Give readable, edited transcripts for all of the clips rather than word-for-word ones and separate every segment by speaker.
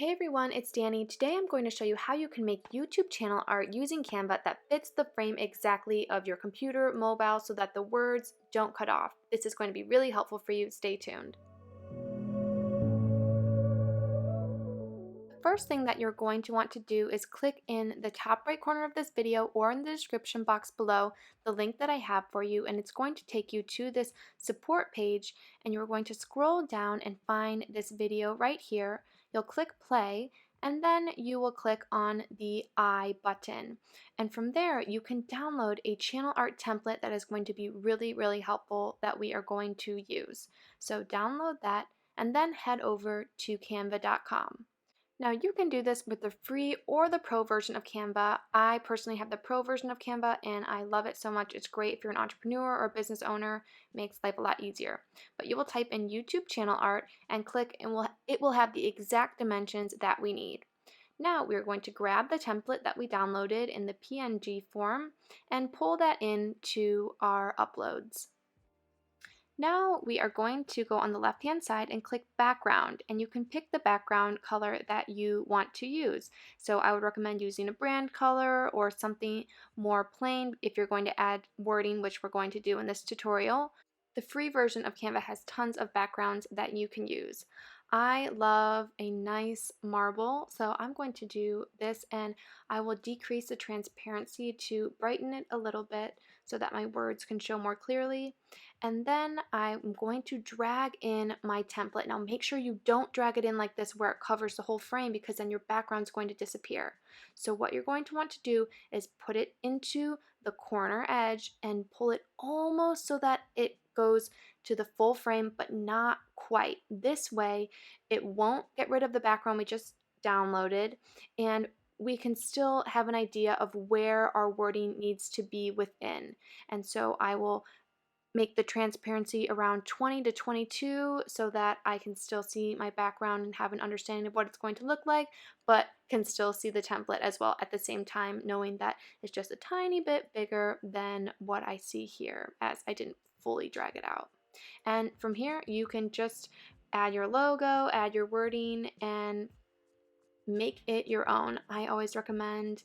Speaker 1: Hey everyone, it's Danny. Today I'm going to show you how you can make YouTube channel art using Canva that fits the frame exactly of your computer, mobile, so that the words don't cut off. This is going to be really helpful for you. Stay tuned. The first thing that you're going to want to do is click in the top right corner of this video or in the description box below the link that I have for you, and it's going to take you to this support page, and you're going to scroll down and find this video right here. You'll click play, and then you will click on the I button, and from there you can download a channel art template that is going to be really helpful that we are going to use. So download that and then head over to canva.com. Now you can do this with the free or the pro version of Canva. I personally have the pro version of Canva and I love it so much. It's great if you're an entrepreneur or business owner. It makes life a lot easier. But you will type in YouTube channel art and click, and it will have the exact dimensions that we need. Now we're going to grab the template that we downloaded in the PNG form and pull that into our uploads. Now we are going to go on the left hand side and click background, and you can pick the background color that you want to use. So I would recommend using a brand color or something more plain if you're going to add wording, which we're going to do in this tutorial. The free version of Canva has tons of backgrounds that you can use. I love a nice marble, so I'm going to do this, and I will decrease the transparency to brighten it a little bit so that my words can show more clearly. And then I'm going to drag in my template. Now make sure you don't drag it in like this where it covers the whole frame, because then your background's going to disappear. So what you're going to want to do is put it into the corner edge and pull it almost so that it goes to the full frame, but not quite. This way it won't get rid of the background we just downloaded, and we can still have an idea of where our wording needs to be within. And so I will make the transparency around 20 to 22 so that I can still see my background and have an understanding of what it's going to look like, but can still see the template as well at the same time, knowing that it's just a tiny bit bigger than what I see here, as I didn't fully drag it out. And from here you can just add your logo, add your wording, and make it your own. I always recommend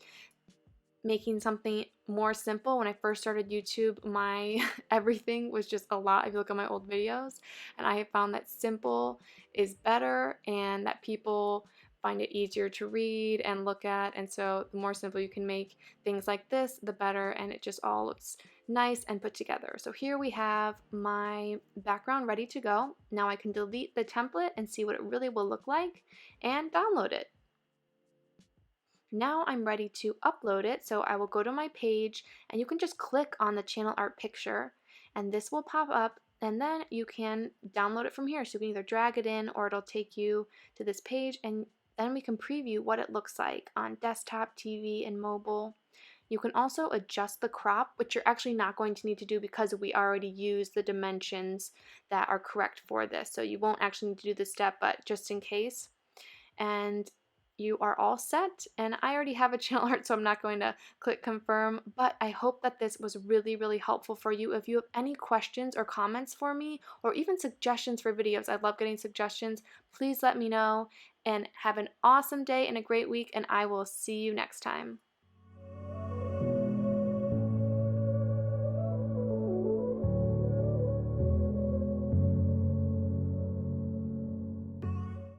Speaker 1: making something more simple. When I first started YouTube, my everything was just a lot. If you look at my old videos, and I have found that simple is better and that people find it easier to read and look at. And so the more simple you can make things like this, the better, and it just all looks nice and put together. So here we have my background ready to go. Now I can delete the template and see what it really will look like and download it. Now I'm ready to upload it, so I will go to my page, and you can just click on the channel art picture and this will pop up, and then you can download it from here. So you can either drag it in or it'll take you to this page, and then we can preview what it looks like on desktop, TV, and mobile. You can also adjust the crop, which you're actually not going to need to do because we already used the dimensions that are correct for this. So you won't actually need to do this step, but just in case. And you are all set, and I already have a channel art, so I'm not going to click confirm, but I hope that this was really helpful for you. If you have any questions or comments for me, or even suggestions for videos, I love getting suggestions, please let me know, and have an awesome day and a great week, and I will see you next time.